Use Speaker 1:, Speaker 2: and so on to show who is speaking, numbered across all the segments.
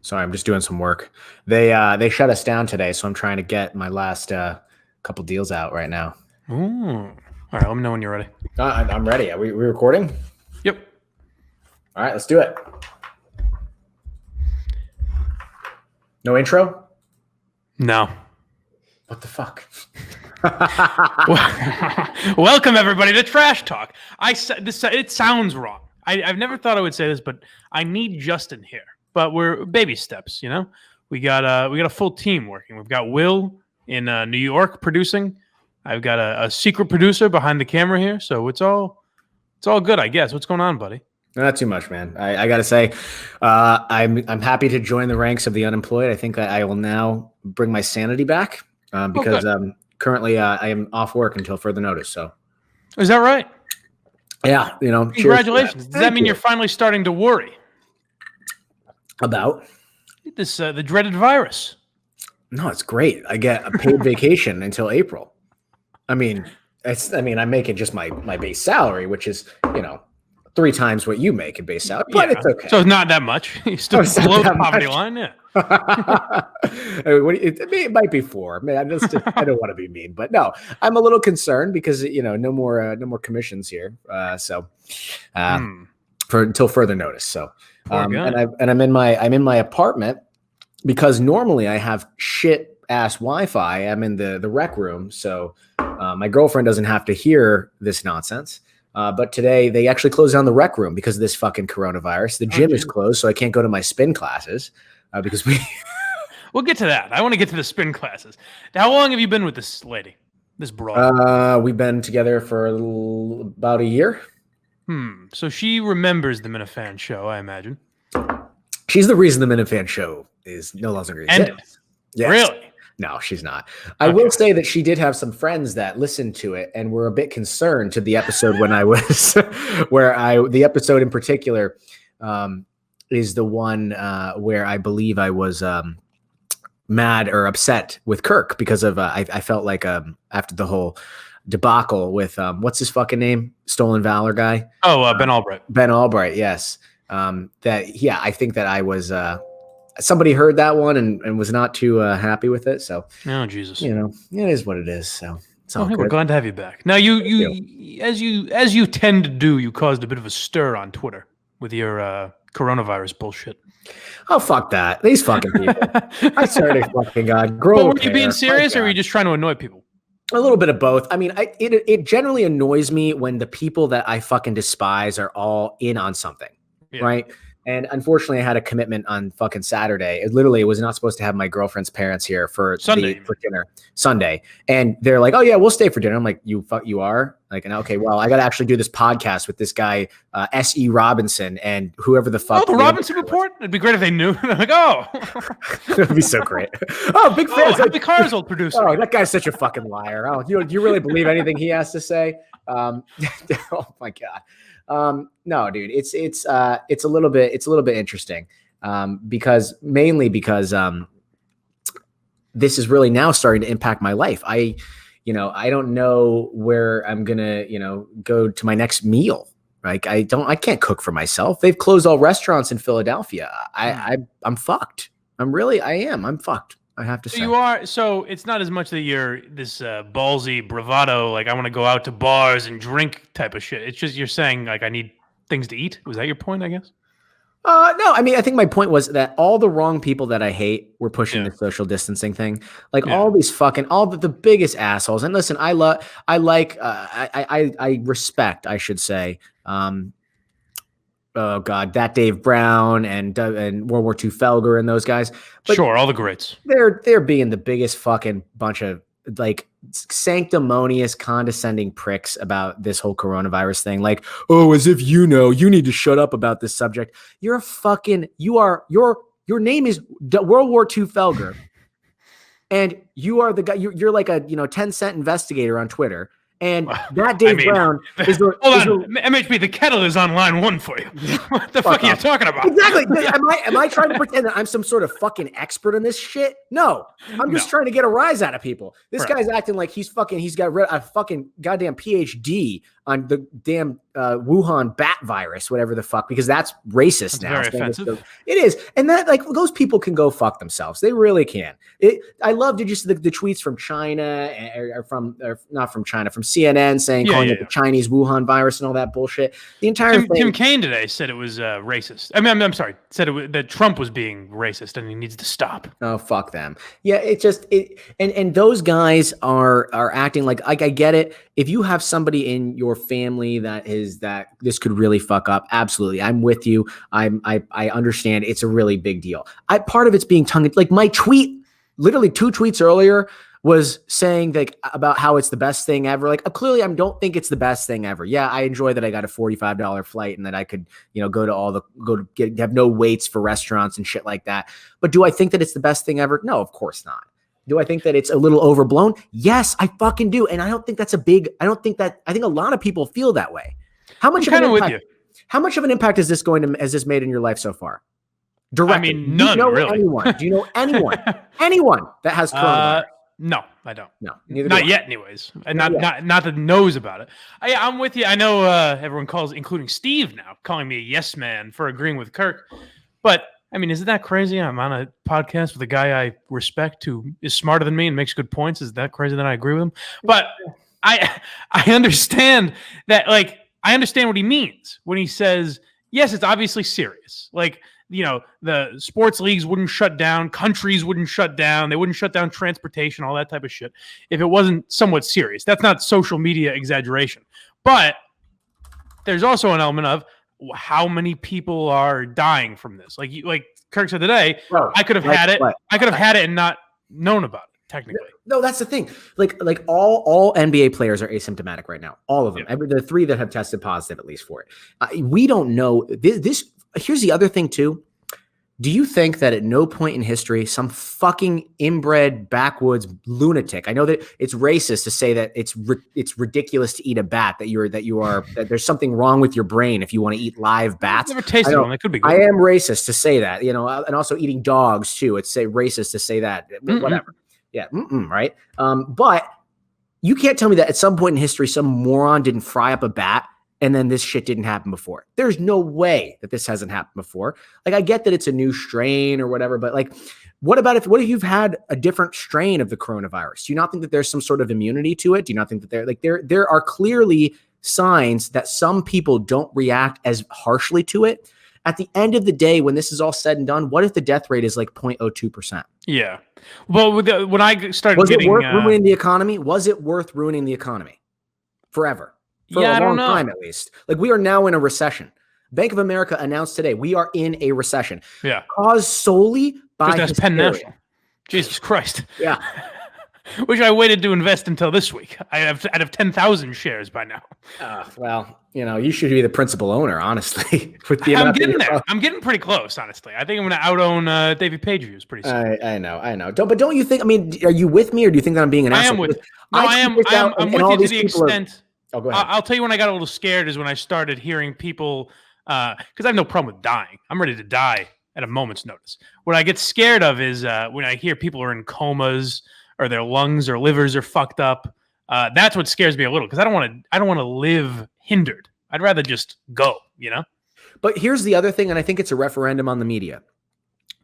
Speaker 1: Sorry, I'm just doing some work. They shut us down today, so I'm trying to get my last couple deals out right now.
Speaker 2: Ooh. All right, let me know when you're ready.
Speaker 1: I'm ready. Are we recording?
Speaker 2: Yep.
Speaker 1: All right, let's do it. No intro?
Speaker 2: No.
Speaker 1: What the fuck?
Speaker 2: Welcome everybody to Trash Talk. I said this. It sounds wrong. I've never thought I would say this, but I need Justin here. But we're baby steps, you know. We got a full team working. We've got Will in New York producing. I've got a secret producer behind the camera here, so it's all good, I guess. What's going on, buddy?
Speaker 1: Not too much, man. I got to say, I'm happy to join the ranks of the unemployed. I think I will now bring my sanity back because currently I am off work until further notice. So,
Speaker 2: is that right?
Speaker 1: Yeah, you know.
Speaker 2: Congratulations. Does that mean you're finally starting to worry
Speaker 1: about
Speaker 2: this the dreaded virus?
Speaker 1: No, it's great. I get a paid vacation until April. I mean, I'm making just my base salary, which is, 3 times what you make in base salary, but it's okay.
Speaker 2: So it's not that much. You still below the poverty line, yeah.
Speaker 1: It might be 4. Man, I don't want to be mean, but no, I'm a little concerned because no more commissions here. For until further notice. So, and I'm in my apartment because normally I have shit ass Wi-Fi. I'm in the rec room, so my girlfriend doesn't have to hear this nonsense. But today they actually closed down the rec room because of this fucking coronavirus. The gym is closed, so I can't go to my spin classes because
Speaker 2: We'll get to that. I want to get to the spin classes. How long have you been with this lady, this broad?
Speaker 1: We've been together for about a year.
Speaker 2: So she remembers the Minifan show, I imagine.
Speaker 1: She's the reason the Minifan show is no longer exists.
Speaker 2: Yes. Really?
Speaker 1: No, she's not. I will say that she did have some friends that listened to it and were a bit concerned to the episode when I was the episode in particular is the one where I believe I was mad or upset with Kirk because of I felt like after the whole debacle with what's his fucking name? Stolen Valor guy.
Speaker 2: Ben Albright.
Speaker 1: Ben Albright, yes. I think that I was somebody heard that one and was not too happy with it. So,
Speaker 2: oh Jesus,
Speaker 1: it is what it is. So it's all good.
Speaker 2: We're glad to have you back. Now, you as you tend to do, you caused a bit of a stir on Twitter with your coronavirus bullshit.
Speaker 1: Oh, fuck that! These fucking people. I swear to fucking God, grow.
Speaker 2: Were you being serious, or were you just trying to annoy people?
Speaker 1: A little bit of both. I mean, it generally annoys me when the people that I fucking despise are all in on something, right? And unfortunately, I had a commitment on fucking Saturday. It was not supposed to have my girlfriend's parents here for dinner Sunday. And they're like, "Oh yeah, we'll stay for dinner." I'm like, "You are?" Like, and okay, well, I got to actually do this podcast with this guy, S.E. Robinson, and whoever the fuck.
Speaker 2: Oh, the Robinson Report? It'd be great if they knew. They're like, oh.
Speaker 1: It'd be so great. Oh, big fan.
Speaker 2: Happy Cars old producer.
Speaker 1: Oh, that guy's such a fucking liar. Oh, you really believe anything he has to say? Oh my God. No, dude, it's a little bit interesting. Because this is really now starting to impact my life. I don't know where I'm gonna, go to my next meal. Like I can't cook for myself. They've closed all restaurants in Philadelphia. I'm fucked. I'm fucked. I have to say.
Speaker 2: You are. So it's not as much that you're this ballsy bravado, like I want to go out to bars and drink type of shit. It's just you're saying like I need things to eat. Was that your point, I guess?
Speaker 1: No, I mean, I think my point was that all the wrong people that I hate were pushing the social distancing thing. Like all these fucking, all the biggest assholes. And listen, I respect, I should say. Oh God, that Dave Brown and World War II Felger and those guys. But
Speaker 2: sure, all the greats.
Speaker 1: They're being the biggest fucking bunch of like sanctimonious, condescending pricks about this whole coronavirus thing. Like, oh, as if you need to shut up about this subject. Your name is World War II Felger, and you are the guy. You're like a 10-cent investigator on Twitter. And that Dave Brown is the
Speaker 2: MHB. The kettle is on line 1 for you. What the fuck are you talking about?
Speaker 1: Exactly. Am I trying to pretend that I'm some sort of fucking expert on this shit? No, I'm just trying to get a rise out of people. This guy's acting like he's got a fucking goddamn PhD on the damn Wuhan bat virus, whatever the fuck, because that's racist now.
Speaker 2: Very offensive.
Speaker 1: It is. And that, like, those people can go fuck themselves. They really can. I love, did you see the tweets from China or not from China, from CNN saying, calling it the Chinese Wuhan virus and all that bullshit. The entire thing. Tim
Speaker 2: Kaine today said it was racist. I mean, I'm sorry, said that Trump was being racist and he needs to stop.
Speaker 1: Oh, fuck them. Yeah, and those guys are acting like I get it. If you have somebody in your family that this could really fuck up, absolutely, I'm with you. I understand it's a really big deal. Part of it's being like my tweet, literally 2 tweets earlier, was saying like about how it's the best thing ever. Like clearly I don't think it's the best thing ever. Yeah, I enjoy that I got a $45 flight and that I could, have no waits for restaurants and shit like that. But do I think that it's the best thing ever? No, of course not. Do I think that it's a little overblown? Yes, I fucking do. And I think a lot of people feel that way. How much of an impact has this made in your life so far? Directly.
Speaker 2: I mean, none, really.
Speaker 1: Do you know anyone? Anyone that has coronavirus?
Speaker 2: No, I don't.
Speaker 1: No,
Speaker 2: not yet, anyways. And not that knows about it. I'm with you. I know everyone including Steve now, calling me a yes man for agreeing with Kirk. But I mean, isn't that crazy? I'm on a podcast with a guy I respect who is smarter than me and makes good points. Is that crazy that I agree with him? But I understand that. Like, I understand what he means when he says, yes, it's obviously serious. Like, the sports leagues wouldn't shut down, countries wouldn't shut down, they wouldn't shut down transportation, all that type of shit, if it wasn't somewhat serious. That's not social media exaggeration. But there's also an element of how many people are dying from this. Like Kirk said today, I could have had it. I could have had it and not known about it, technically. No, that's the thing. Like all NBA players are asymptomatic right now. All of them. Yeah. The 3 that have tested positive, at least for it. We don't know this. Here's the other thing too. Do you think that at no point in history, some fucking inbred backwoods lunatic, I know that it's racist to say that it's ridiculous to eat a bat, that there's something wrong with your brain if you want to eat live bats. I've never tasted one. That could be good.
Speaker 1: I am racist to say that, and also eating dogs too. It's racist to say that. Whatever. Yeah. Right. But you can't tell me that at some point in history, some moron didn't fry up a bat and then this shit didn't happen before. There's no way that this hasn't happened before. Like, I get that it's a new strain or whatever, but like, what if you've had a different strain of the coronavirus? Do you not think that there's some sort of immunity to it? Do you not think that there are clearly signs that some people don't react as harshly to it? At the end of the day, when this is all said and done, what if the death rate is like 0.02%?
Speaker 2: Yeah. Well, when I started
Speaker 1: was it worth ruining the economy? Was it worth ruining the economy forever? For a long time, at least. Like, we are now in a recession. Bank of America announced today we are in a recession.
Speaker 2: Yeah.
Speaker 1: Caused solely by
Speaker 2: hysteria. Penn National. Jesus Christ.
Speaker 1: Yeah.
Speaker 2: Which I waited to invest until this week. I'd have 10,000 shares by now.
Speaker 1: Well, you should be the principal owner, honestly.
Speaker 2: I'm getting there. I'm getting pretty close, honestly. I think I'm going to out-own Davey Page views pretty soon.
Speaker 1: I know. Don't you think? I mean, are you with me, or do you think that I'm being an asshole?
Speaker 2: I am with. I'm with you to the extent. Oh, go ahead. I'll tell you when I got a little scared is when I started hearing people, because I have no problem with dying. I'm ready to die at a moment's notice. What I get scared of is when I hear people are in comas or their lungs or livers are fucked up. That's what scares me a little, because I don't want to live hindered. I'd rather just go, But here's the other thing, and I think it's a referendum on the media,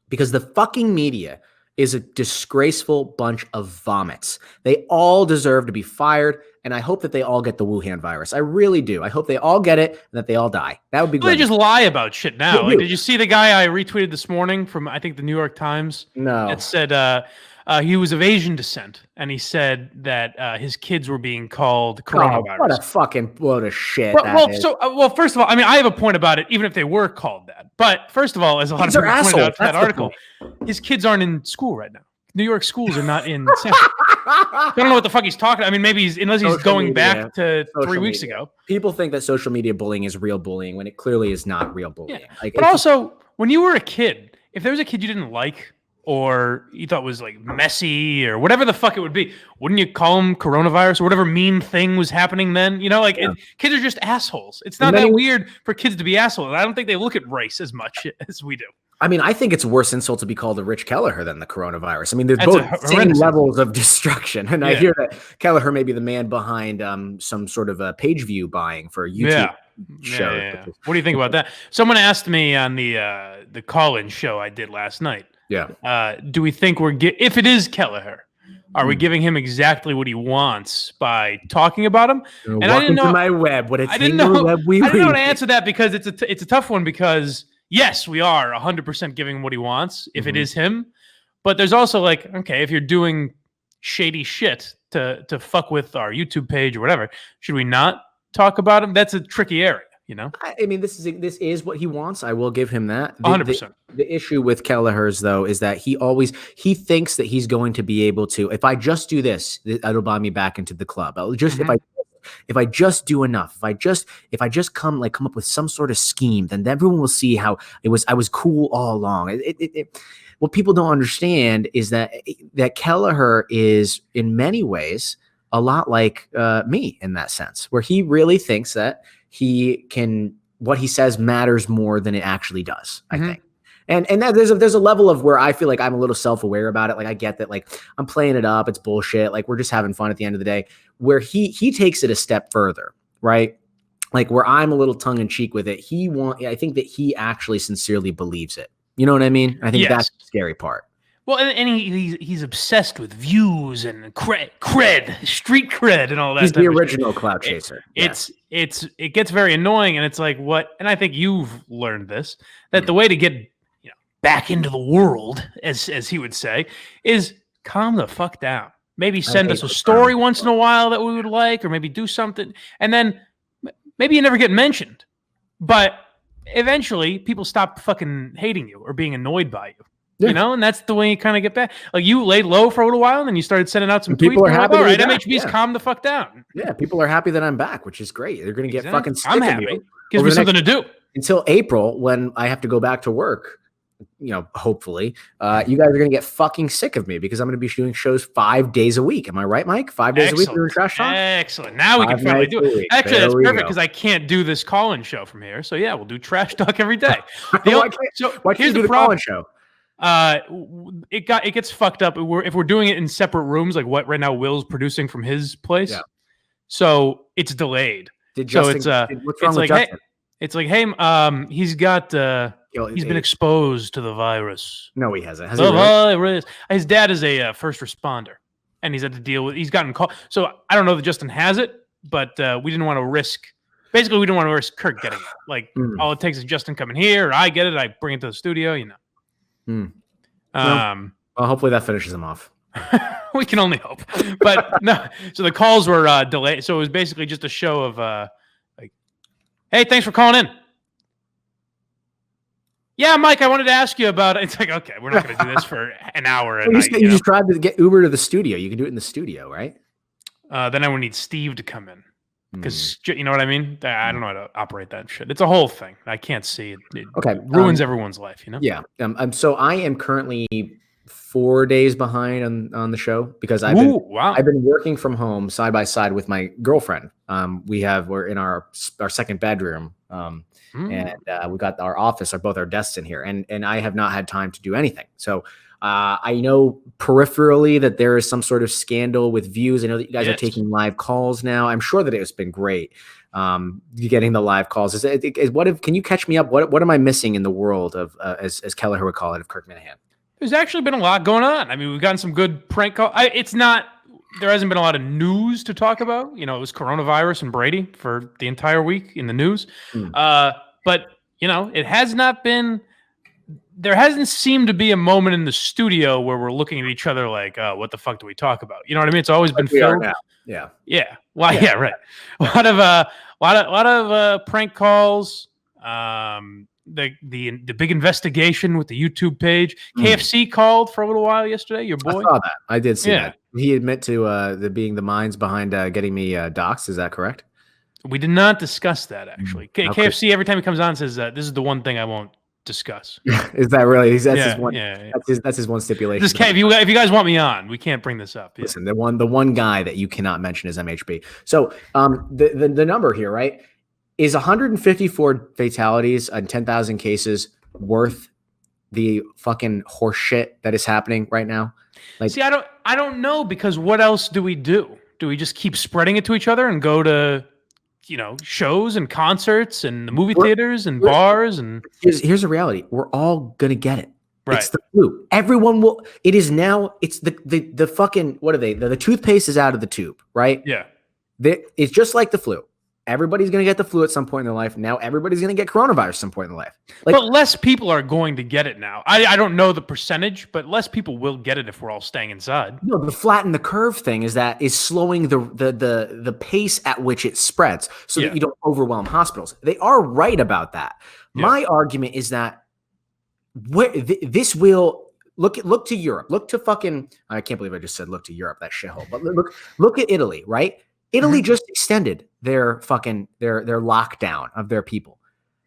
Speaker 2: because the fucking media is a disgraceful bunch of vomits. They all deserve to be fired, and I hope that they all get the Wuhan virus. I really do. I hope they all get it and that they all die. That would be good. They just lie about shit now. Like, did you see the guy I retweeted this morning from, I think, the New York Times?
Speaker 1: No.
Speaker 2: It said he was of Asian descent, and he said that his kids were being called coronavirus.
Speaker 1: What a fucking load of shit.
Speaker 2: Well, first of all, I mean, I have a point about it, even if they were called that. But first of all, as a lot of people pointed out to that article, his kids aren't in school right now. New York schools are not in San Francisco. I don't know what the fuck he's talking about. I mean, maybe unless he's going back to 3 weeks ago.
Speaker 1: People think that social media bullying is real bullying when it clearly is not real bullying.
Speaker 2: Yeah. But also, when you were a kid, if there was a kid you didn't like or you thought was like messy or whatever the fuck it would be, wouldn't you call him coronavirus or whatever mean thing was happening then? Kids are just assholes. It's not that weird for kids to be assholes. I don't think they look at race as much as we do.
Speaker 1: I mean, I think it's a worse insult to be called a Rich Kelleher than the coronavirus. I mean, they're both same levels of destruction. And I hear that Kelleher may be the man behind some sort of a page view buying for YouTube shows.
Speaker 2: Yeah. What do you think about that? Someone asked me on the call-in show I did last night.
Speaker 1: Yeah.
Speaker 2: Do we think if it is Kelleher, are we giving him exactly what he wants by talking about him?
Speaker 1: And I didn't know my web. I didn't know
Speaker 2: how to answer that because it's a tough one because. Yes, we are 100% giving him what he wants if it is him. But there's also like, okay, if you're doing shady shit to fuck with our YouTube page or whatever, should we not talk about him? That's a tricky area, you know?
Speaker 1: I mean, this is what he wants. I will give him that.
Speaker 2: 100%.
Speaker 1: The issue with Kelleher's, though, is that he thinks that he's going to be able to, if I just do this, it'll buy me back into the club. I'll just, if I just do enough, if I just come up with some sort of scheme, then everyone will see how I was cool all along. What people don't understand is that Kelleher is in many ways a lot like me in that sense, where he really thinks that what he says matters more than it actually does. I think. And that there's a level of where I feel like I'm a little self-aware about it. Like I get that, like I'm playing it up, it's bullshit. Like we're just having fun at the end of the day. Where he takes it a step further, right? Like where I'm a little tongue-in-cheek with it. I think that he actually sincerely believes it. You know what I mean? I think that's the scary part.
Speaker 2: Well, and he's obsessed with views and cred, street cred, and all that.
Speaker 1: He's the original cloud chaser.
Speaker 2: It gets very annoying, and it's like what? And I think you've learned this that the way to get back into the world, as he would say, is calm the fuck down. Maybe send us a story once in a while that we would like, or maybe do something. And then maybe you never get mentioned. But eventually people stop fucking hating you or being annoyed by you. Yeah. You know, and that's the way you kind of get back. Like you laid low for a little while, and then you started sending out some tweets.
Speaker 1: People are happy.
Speaker 2: All right, MHB's calm the fuck down.
Speaker 1: Yeah, people are happy that I'm back, which is great. They're going to get fucking sick
Speaker 2: I'm happy. Gives me something to do.
Speaker 1: Until April, when I have to go back to work. Hopefully, you guys are going to get fucking sick of me because I'm going to be doing shows 5 days a week. Am I right, Mike? 5 days a week doing Trash Talk?
Speaker 2: Excellent. Now we can finally do it. Actually, that's perfect because I can't do this call-in show from here. So yeah, we'll do Trash Talk every day.
Speaker 1: Why can't you do the call-in show?
Speaker 2: It gets fucked up. If we're doing it in separate rooms, like what right now Will's producing from his place. Yeah. So it's delayed.
Speaker 1: What's wrong with Justin?
Speaker 2: It's like, hey, he's got. He's been exposed to the virus.
Speaker 1: No, he hasn't.
Speaker 2: Virus. His dad is a first responder, and he's had to deal with. He's gotten called. So I don't know that Justin has it, but we didn't want to risk. Basically, we didn't want to risk Kirk getting it. Like all it takes is Justin coming here, or I get it, I bring it to the studio.
Speaker 1: Well, hopefully that finishes him off.
Speaker 2: We can only hope. But no. So the calls were delayed. So it was basically just a show of like, hey, thanks for calling in. Yeah, Mike, I wanted to ask you about it. It's like, okay, we're not going to do this for an hour.
Speaker 1: You just tried to get Uber to the studio. You can do it in the studio, right?
Speaker 2: Then I would need Steve to come in because you know what I mean? I don't know how to operate that shit. It's a whole thing. I can't see it. It ruins everyone's life, you know?
Speaker 1: Yeah. So I am currently 4 days behind on the show because I've been working from home side by side with my girlfriend. We're in our second bedroom. And we got our office, both our desks in here, and I have not had time to do anything. So I know peripherally that there is some sort of scandal with views. I know that you guys are taking live calls now. I'm sure that it's been great getting the live calls. Can you catch me up? What am I missing in the world of as Kelleher would call it, of Kirk Minahan?
Speaker 2: There's actually been a lot going on. I mean, we've gotten some good prank calls. There hasn't been a lot of news to talk about. It was coronavirus and Brady for the entire week in the news. But, it has not been – there hasn't seemed to be a moment in the studio where we're looking at each other like, what the fuck do we talk about? You know what I mean? It's always been filled.
Speaker 1: Yeah.
Speaker 2: Yeah. Well, yeah, right. A lot of prank calls. The big investigation with the YouTube page. KFC called for a little while yesterday. Your boy.
Speaker 1: I saw that. I did see that. He admit to being the minds behind getting me doxxed. Is that correct?
Speaker 2: We did not discuss that actually. KFC every time he comes on says this is the one thing I won't discuss.
Speaker 1: Is that really? That's his one stipulation.
Speaker 2: If you guys want me on, we can't bring this up.
Speaker 1: Listen, the one guy that you cannot mention is MHB. So the number here, right, is 154 fatalities and 10,000 cases worth the fucking horse shit that is happening right now? Like,
Speaker 2: see, I don't know, because what else do we do? Do we just keep spreading it to each other and go to, shows and concerts and the movie theaters and bars? And
Speaker 1: here's the reality: we're all gonna get it.
Speaker 2: Right.
Speaker 1: It's the flu. Everyone will. It is now. It's the fucking. What are they? The toothpaste is out of the tube, right?
Speaker 2: Yeah.
Speaker 1: It's just like the flu. Everybody's going to get the flu at some point in their life. Now everybody's going to get coronavirus at some point in their life.
Speaker 2: But less people are going to get it now. I don't know the percentage, but less people will get it if we're all staying inside.
Speaker 1: No, the flatten the curve thing is slowing the pace at which it spreads so that you don't overwhelm hospitals. They are right about that. Yeah. My argument is that this will look to Europe. Look to fucking, I can't believe I just said look to Europe, that shithole. But look at Italy, right? Italy just extended their lockdown of their people.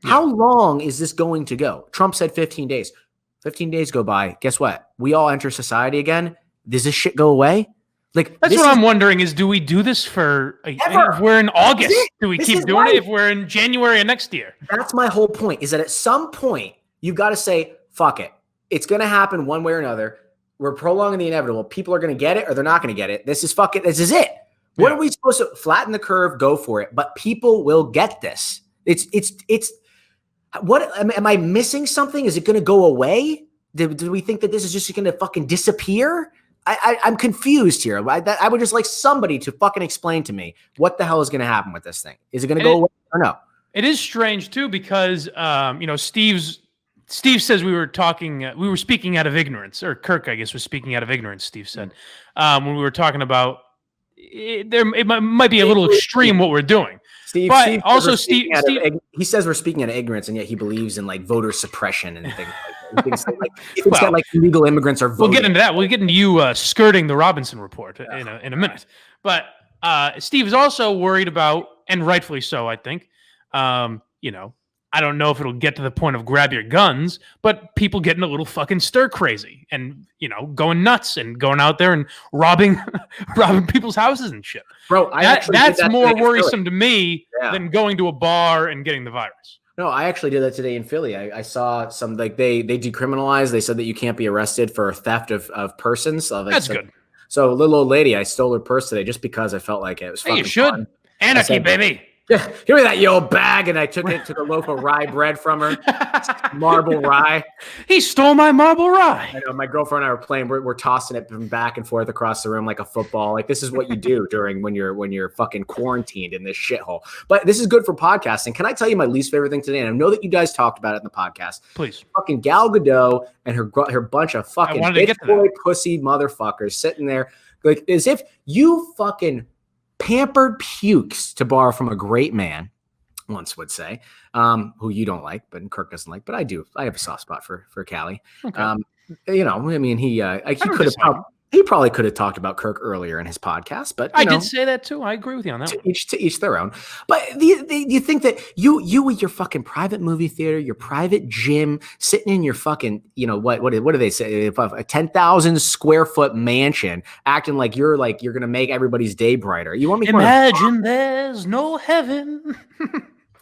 Speaker 1: Yeah. How long is this going to go? Trump said 15 days. 15 days go by. Guess what? We all enter society again. Does this shit go away? Like,
Speaker 2: that's what I'm wondering is, do we do this for if we're in August? Do we keep doing it if we're in January of next year?
Speaker 1: That's my whole point, is that at some point you got to say, fuck it. It's going to happen one way or another. We're prolonging the inevitable. People are going to get it or they're not going to get it. This is it. What are we supposed to flatten the curve? Go for it. But people will get this. It's what am I missing something? Is it going to go away? Do we think that this is just going to fucking disappear? I'm confused here. I would just like somebody to fucking explain to me what the hell is going to happen with this thing. Is it going to go away or no?
Speaker 2: It is strange too, because Steve says we were speaking out of ignorance, or Kirk, I guess, was speaking out of ignorance. Steve said when we were talking about. It might be a little extreme what we're doing. Steve
Speaker 1: he says we're speaking out of ignorance, and yet he believes in like voter suppression and things like that. He thinks that illegal immigrants are voting.
Speaker 2: We'll get into that. We'll get into you skirting the Robinson report in a minute. But Steve is also worried about, and rightfully so, I think. I don't know if it'll get to the point of grab your guns, but people getting a little fucking stir crazy and, going nuts and going out there and robbing people's houses and shit.
Speaker 1: Bro,
Speaker 2: that's more worrisome to me than going to a bar and getting the virus.
Speaker 1: No, I actually did that today in Philly. I saw some, like, they decriminalized. They said that you can't be arrested for theft of persons.
Speaker 2: That's good.
Speaker 1: So a little old lady, I stole her purse today just because I felt like it was fucking
Speaker 2: you should. Fun. Anarchy, baby.
Speaker 1: Yeah, give me that yo bag, and I took it to the local rye bread from her. Marble rye.
Speaker 2: He stole my marble rye.
Speaker 1: I know. My girlfriend and I were playing. We're tossing it back and forth across the room like a football. Like, this is what you do when you're fucking quarantined in this shithole. But this is good for podcasting. Can I tell you my least favorite thing today? And I know that you guys talked about it in the podcast.
Speaker 2: Please.
Speaker 1: Fucking Gal Gadot and her bunch of fucking bitch boy pussy motherfuckers sitting there like as if you fucking pampered pukes, to borrow from a great man once would say, who you don't like, but Kirk doesn't like, but I do. I have a soft spot for Callie. Okay. He probably could have talked about Kirk earlier in his podcast, but
Speaker 2: I did say that too. I agree with you on that.
Speaker 1: To each their own. But you think that you with your fucking private movie theater, your private gym, sitting in your fucking, what do they say? A 10,000 square foot mansion, acting like you're gonna make everybody's day brighter. You want me to
Speaker 2: imagine there's no heaven.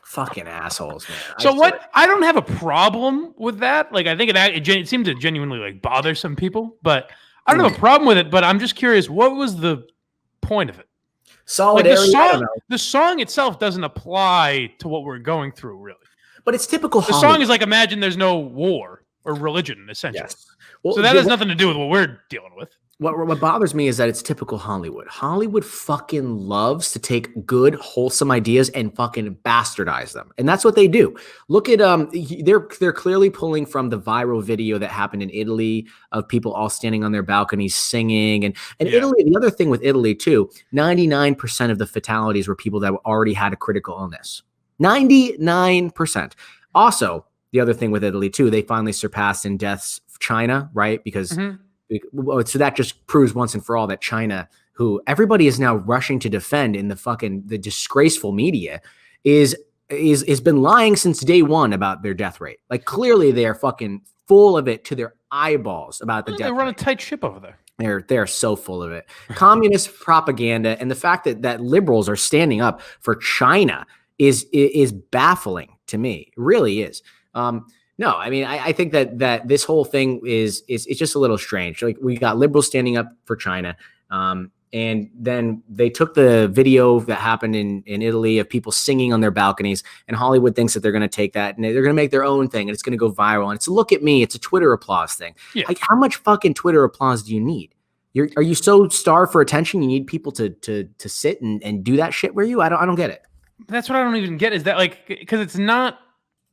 Speaker 1: Fucking assholes, man.
Speaker 2: So I don't have a problem with that. Like, I think it seems to genuinely like bother some people, but I don't have a problem with it. But I'm just curious, what was the point of it?
Speaker 1: Solidarity.
Speaker 2: The song itself doesn't apply to what we're going through, really.
Speaker 1: But it's typical.
Speaker 2: The song is like, imagine there's no war or religion, essentially. Yes. Well, so that has nothing to do with what we're dealing with.
Speaker 1: What bothers me is that it's typical Hollywood. Hollywood fucking loves to take good, wholesome ideas and fucking bastardize them. And that's what they do. Look at they're clearly pulling from the viral video that happened in Italy of people all standing on their balconies singing. And Italy, the other thing with Italy too, 99% of the fatalities were people that already had a critical illness. 99%. Also, the other thing with Italy too, they finally surpassed in deaths China, right? Because so that just proves once and for all that China, who everybody is now rushing to defend in the disgraceful media, is been lying since day one about their death rate. Like, clearly they are fucking full of it to their eyeballs about the death rate.
Speaker 2: They run a tight ship over there.
Speaker 1: They're so full of it. Communist propaganda and the fact that liberals are standing up for China is baffling to me. It really is. No, I mean, I think that this whole thing is it's just a little strange. Like we got liberals standing up for China. And then they took the video that happened in Italy of people singing on their balconies, and Hollywood thinks that they're going to take that and they're going to make their own thing and it's going to go viral. And it's look at me. It's a Twitter applause thing. Yeah. Like how much fucking Twitter applause do you need? Are you so starved for attention? You need people to sit and do that shit where you? I don't get it.
Speaker 2: That's what I don't even get is that like, because it's not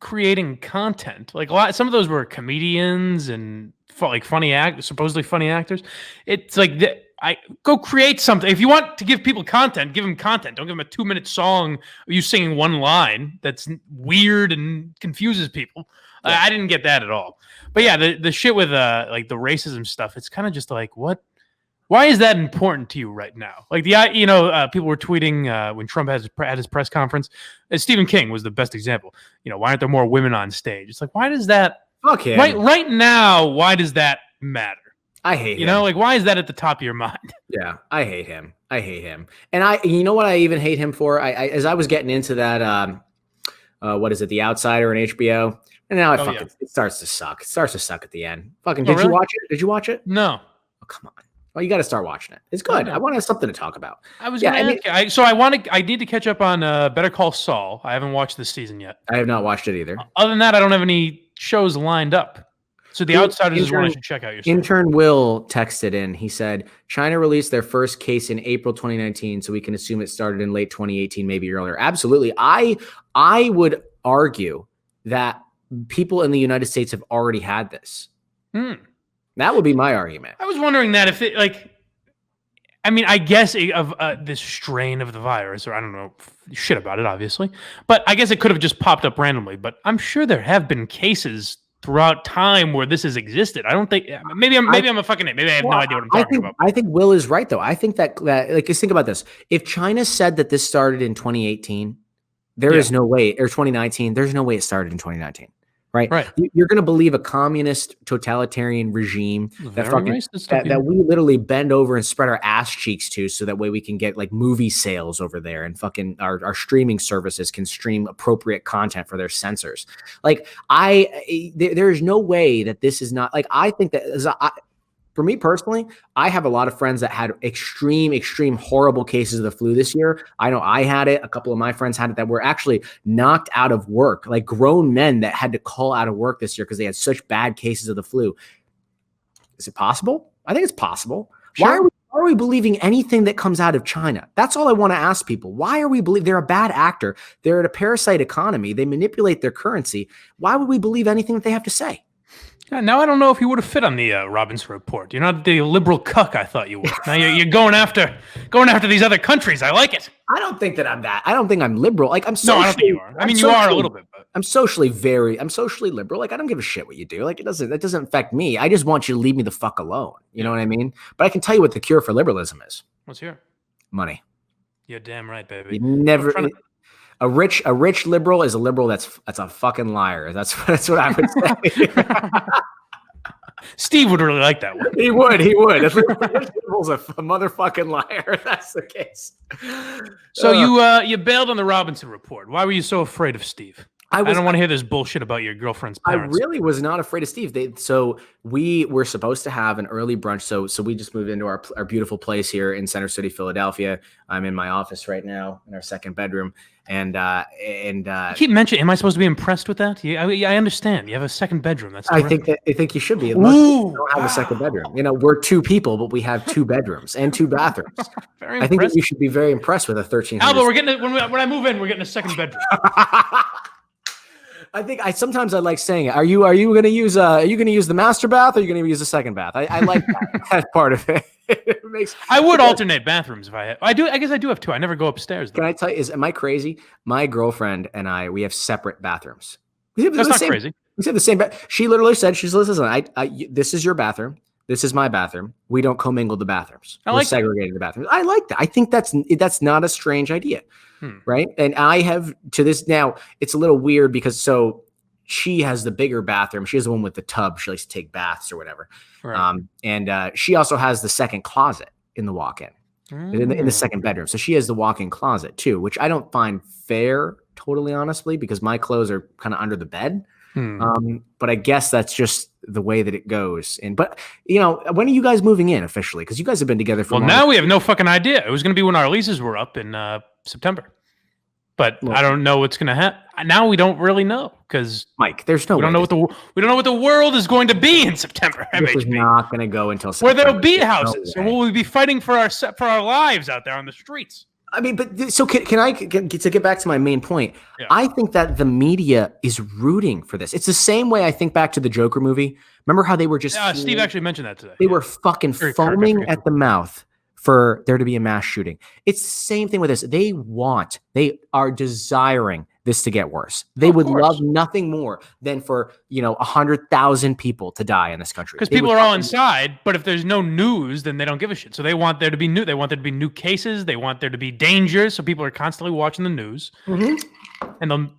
Speaker 2: creating content. Like some of those were comedians and like supposedly funny actors. It's like I go create something. If you want to give people content, give them content. Don't give them a 2-minute song of you singing one line that's weird and confuses people. Yeah. I didn't get that at all. But yeah, the shit with like the racism stuff, it's kind of just like, what? Why is that important to you right now? Like people were tweeting when Trump had his press conference. Stephen King was the best example. Why aren't there more women on stage? It's like, why does that?
Speaker 1: Fuck him.
Speaker 2: Right now, why does that matter?
Speaker 1: I hate him.
Speaker 2: Like, why is that at the top of your mind?
Speaker 1: Yeah, I hate him. And you know what I even hate him for? As I was getting into that, what is it, The Outsider on HBO? And now it starts to suck. It starts to suck at the end. Fucking, did you watch it? Did you watch it?
Speaker 2: No.
Speaker 1: Oh, come on. Well, you got to start watching it. It's good. I want to have something to talk about.
Speaker 2: I was going to ask you. I need to catch up on Better Call Saul. I haven't watched this season yet.
Speaker 1: I have not watched it either.
Speaker 2: Other than that, I don't have any shows lined up. So The Outsiders is one I should check out.
Speaker 1: Intern Will texted in. He said, China released their first case in April 2019, so we can assume it started in late 2018, maybe earlier. Absolutely. I would argue that people in the United States have already had this. That would be my argument.
Speaker 2: I was wondering that if it, like, I mean, I guess of this strain of the virus, or I don't know shit about it, obviously, but I guess it could have just popped up randomly. But I'm sure there have been cases throughout time where this has existed. I don't think maybe I'm a fucking idiot. Maybe I have no idea what I'm talking about.
Speaker 1: I think Will is right though. I think that like just think about this. If China said that this started in 2018, there is no way, or 2019, there's no way it started in 2019. Right. You're going to believe a communist totalitarian regime that we literally bend over and spread our ass cheeks to, so that way we can get like movie sales over there, and fucking our streaming services can stream appropriate content for their censors. Like there's no way that this is not like, I think that for me personally, I have a lot of friends that had extreme horrible cases of the flu this year. I know I had it. A couple of my friends had it that were actually knocked out of work, like grown men that had to call out of work this year because they had such bad cases of the flu. Is it possible? I think it's possible. Sure. Why are we believing anything that comes out of China? That's all I want to ask people. Why are we believing? They're a bad actor. They're in a parasite economy. They manipulate their currency. Why would we believe anything that they have to say?
Speaker 2: Now I don't know if you would have fit on the Robinson Report. You're not the liberal cuck I thought you were. Now you're going after these other countries. I like it.
Speaker 1: I don't think that I'm that. I don't think I'm liberal. Like I'm socially,
Speaker 2: no, I don't think you are. I mean, you are a little bit. But
Speaker 1: I'm socially liberal. Like I don't give a shit what you do. Like that doesn't affect me. I just want you to leave me the fuck alone. You know what I mean? But I can tell you what the cure for liberalism is.
Speaker 2: What's here?
Speaker 1: Money.
Speaker 2: You're damn right, baby.
Speaker 1: You never. A rich liberal is a liberal that's a fucking liar. That's what I would say.
Speaker 2: Steve would really like that one.
Speaker 1: He would. A rich liberal's a motherfucking liar. If that's the case.
Speaker 2: So you bailed on the Robinson Report. Why were you so afraid of Steve? I don't want to hear this bullshit about your girlfriend's parents.
Speaker 1: I really was not afraid of Steve. So we were supposed to have an early brunch. So we just moved into our beautiful place here in Center City, Philadelphia. I'm in my office right now in our second bedroom. And
Speaker 2: you keep mentioning, am I supposed to be impressed with that? I understand. You have a second bedroom. That's terrific.
Speaker 1: I think you should be. Most don't have a second bedroom. We're two people, but we have two bedrooms and two bathrooms. I think that you should be very impressed with a 13.
Speaker 2: Albert, we're getting when I move in, we're getting a second bedroom.
Speaker 1: I think sometimes I like saying it. Are you going to use the master bath, or are you going to use the second bath? I like that part of it.
Speaker 2: I would alternate bathrooms if I do. I guess I do have two. I never go upstairs, though.
Speaker 1: Can I tell you? Am I crazy? My girlfriend and I, we have separate bathrooms.
Speaker 2: That's not crazy.
Speaker 1: We have the same bath. She literally said, "Listen, this is your bathroom. This is my bathroom. We don't commingle the bathrooms. We're segregating the bathrooms." I like that. I think that's not a strange idea, right? And I have to this now. It's a little weird because she has the bigger bathroom. She has the one with the tub. She likes to take baths or whatever. Right. And she also has the second closet in the walk-in, in the second bedroom. So she has the walk-in closet too, which I don't find fair, totally honestly, because my clothes are kind of under the bed. But I guess that's just the way that it goes. But when are you guys moving in officially? Because you guys have been together for.
Speaker 2: Well, now we have no fucking idea. It was going to be when our leases were up in September, but I don't know what's going to happen. Now we don't really know because
Speaker 1: Mike, there's no.
Speaker 2: We don't know what the world is going to be in September.
Speaker 1: This is not going to go until September.
Speaker 2: Where there'll be houses, and we'll be fighting for our lives out there on the streets.
Speaker 1: I mean, but so can I get back to my main point? Yeah. I think that the media is rooting for this. It's the same way I think back to the Joker movie. Remember how they were just
Speaker 2: Steve actually mentioned that today.
Speaker 1: They were fucking foaming at the mouth for there to be a mass shooting. It's the same thing with this. They are desiring this to get worse. They would love nothing more than for 100,000 people to die in this country.
Speaker 2: Because people are all inside, but if there's no news, then they don't give a shit. So they want there to be They want there to be new cases. They want there to be danger. So people are constantly watching the news. Mm-hmm. And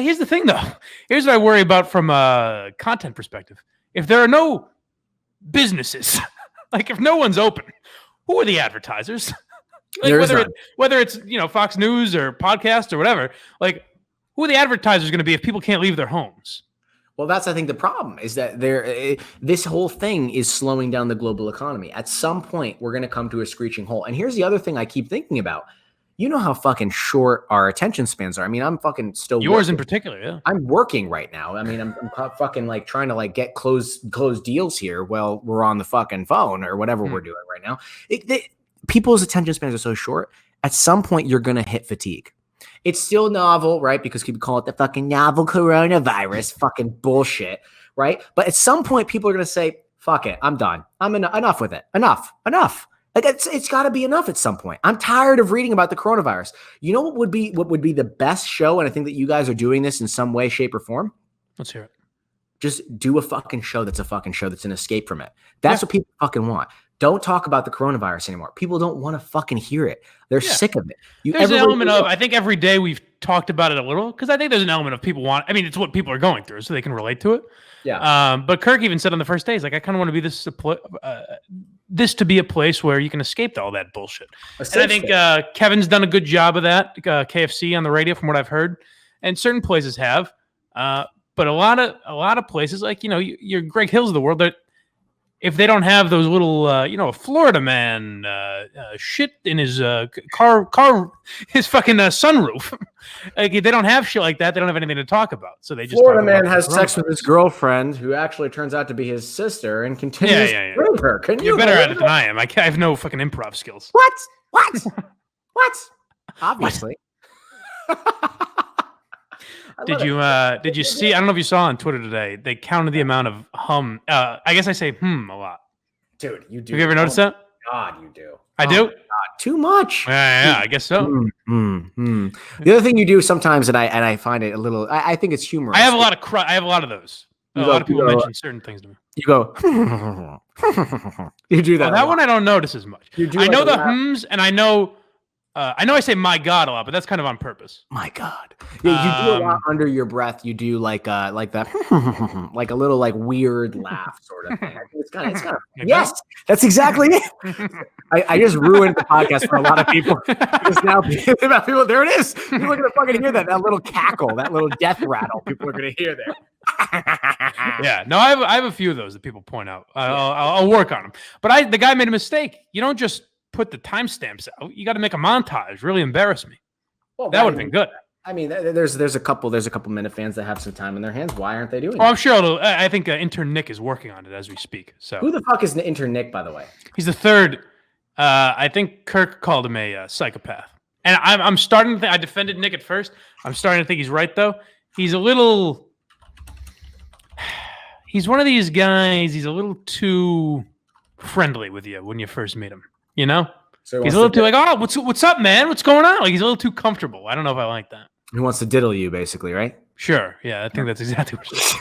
Speaker 2: here's the thing, though. Here's what I worry about from a content perspective. If there are no businesses, like if no one's open, who are the advertisers? Whether it's Fox News or podcast or whatever, like who are the advertisers going to be if people can't leave their homes?
Speaker 1: Well, that's I think the problem is that this whole thing is slowing down the global economy. At some point, we're going to come to a screeching halt. And here's the other thing I keep thinking about. You know how fucking short our attention spans are. I mean, I'm fucking still
Speaker 2: yours in particular. Yeah, I'm
Speaker 1: working right now. I mean, I'm fucking like trying to like get close deals here while we're on the fucking phone or whatever we're doing right now. People's attention spans are so short. At some point, you're going to hit fatigue. It's still novel, right? Because people call it the fucking novel coronavirus, fucking bullshit, right? But at some point, people are going to say, fuck it, I'm done. Enough with it. Enough. Like it's got to be enough at some point. I'm tired of reading about the coronavirus. You know what would be the best show? And I think that you guys are doing this in some way, shape, or form.
Speaker 2: Let's hear it.
Speaker 1: Just do a fucking show that's an escape from it. That's what people fucking want. Don't talk about the coronavirus anymore. People don't want to fucking hear it. They're sick of it.
Speaker 2: There's an element of, I think every day we've talked about it a little, because I think there's an element of it's what people are going through, so they can relate to it.
Speaker 1: Yeah.
Speaker 2: But Kirk even said on the first day, he's like, I kind of want to be this to be a place where you can escape all that bullshit. And I think Kevin's done a good job of that, KFC on the radio, from what I've heard. And certain places have. But a lot of places, like, your Greg Hills of the world, that if they don't have those little, a Florida man shit in his car, his fucking sunroof, like, if they don't have shit like that, they don't have anything to talk about. So they just
Speaker 1: Florida man has sex with his girlfriend, who actually turns out to be his sister, and continues to rape her.
Speaker 2: You're better at it than I am. I have no fucking improv skills.
Speaker 1: What? Obviously.
Speaker 2: Did you see? I don't know if you saw on Twitter today. They counted the amount of I guess I say a lot.
Speaker 1: Dude, you do.
Speaker 2: Have you ever noticed that?
Speaker 1: God, you do.
Speaker 2: I do.
Speaker 1: God, too much.
Speaker 2: Yeah, I guess so.
Speaker 1: The other thing you do sometimes, and I find it a little. I think it's humorous.
Speaker 2: I have a lot of those. A lot of people mention certain things to me.
Speaker 1: You go. You do that.
Speaker 2: That one I don't notice as much. I know the hums, and I know I say "my God" a lot, but that's kind of on purpose.
Speaker 1: My God. Yeah, you do a lot under your breath. You do like that, like a little like weird laugh sort of thing. It's kind of. Yes, that's exactly it. I just ruined the podcast for a lot of people. Because now people, there it is. People are gonna fucking hear that little cackle, that little death rattle. People are gonna hear there.
Speaker 2: Yeah, no, I have a few of those that people point out. I'll work on them. But the guy made a mistake. You don't just put the timestamps out. You got to make a montage. Really embarrass me. Well, that would have been good.
Speaker 1: I mean, there's a couple minute fans that have some time in their hands. Why aren't they doing it?
Speaker 2: I'm sure. I think intern Nick is working on it as we speak. So
Speaker 1: who the fuck is intern Nick, by the way?
Speaker 2: He's the third. I think Kirk called him a psychopath, and I'm starting to think. I defended Nick at first. I'm starting to think he's right though. He's a little. He's one of these guys. He's a little too friendly with you when you first meet him. So he's a little too like, oh, what's up, man? What's going on? Like, he's a little too comfortable. I don't know if I like that.
Speaker 1: He wants to diddle you, basically, right?
Speaker 2: Sure. Yeah, I think that's exactly what it is.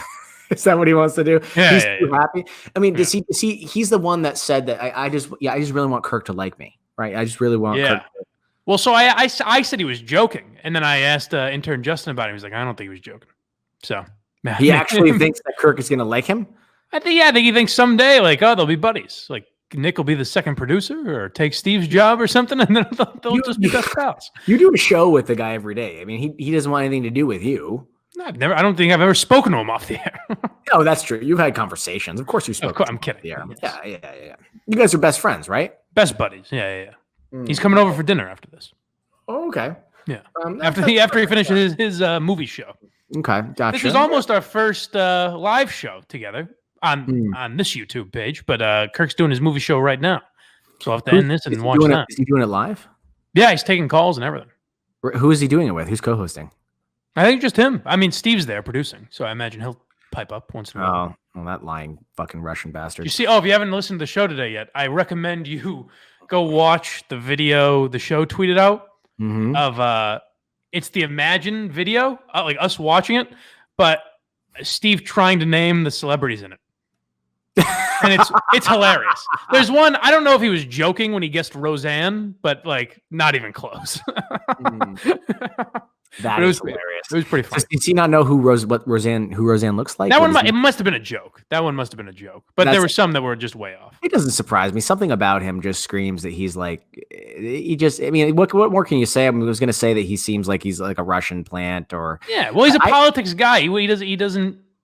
Speaker 1: Is that what he wants to do?
Speaker 2: Yeah,
Speaker 1: he's too happy. I mean, does he? He's the one that said that I just really want Kirk to like me, right? I just really want. Kirk to...
Speaker 2: Well, so I said he was joking, and then I asked intern Justin about it. He was like, I don't think he was joking. So
Speaker 1: he actually thinks that Kirk is going to like him.
Speaker 2: I think he thinks someday, like, oh, they'll be buddies, like. Nick will be the second producer or take Steve's job or something, and then they'll just be best pals.
Speaker 1: You do a show with the guy every day. I mean, he doesn't want anything to do with you.
Speaker 2: I don't think I've ever spoken to him off the air.
Speaker 1: Oh, that's true. You've had conversations. Of course you spoke.
Speaker 2: I'm kidding.
Speaker 1: Yes. Yeah. You guys are best friends, right?
Speaker 2: Best buddies. Yeah. He's coming over for dinner after this.
Speaker 1: Oh, okay.
Speaker 2: Yeah. After he finishes his movie show.
Speaker 1: Okay, gotcha.
Speaker 2: This was almost our first live show together on this YouTube page, but Kirk's doing his movie show right now. So I'll have to end this and watch that.
Speaker 1: Is he doing it live?
Speaker 2: Yeah, he's taking calls and everything.
Speaker 1: Who is he doing it with? Who's co-hosting?
Speaker 2: I think just him. I mean, Steve's there producing, so I imagine he'll pipe up once in a while.
Speaker 1: Oh, well, that lying fucking Russian bastard.
Speaker 2: You see, if you haven't listened to the show today yet, I recommend you go watch the video the show tweeted out of it's the Imagine video, like us watching it, but Steve trying to name the celebrities in it. And it's hilarious. There's one, I don't know if he was joking when he guessed Roseanne, but like not even close.
Speaker 1: That is hilarious.
Speaker 2: It was pretty funny.
Speaker 1: Does he not know who Roseanne looks like?
Speaker 2: That one, it must have been a joke. But there were some that were just way off.
Speaker 1: It doesn't surprise me. Something about him just screams that he's like, I mean, what more can you say? I was going to say that he seems like he's like a Russian plant or.
Speaker 2: Yeah, well, he's a politics guy.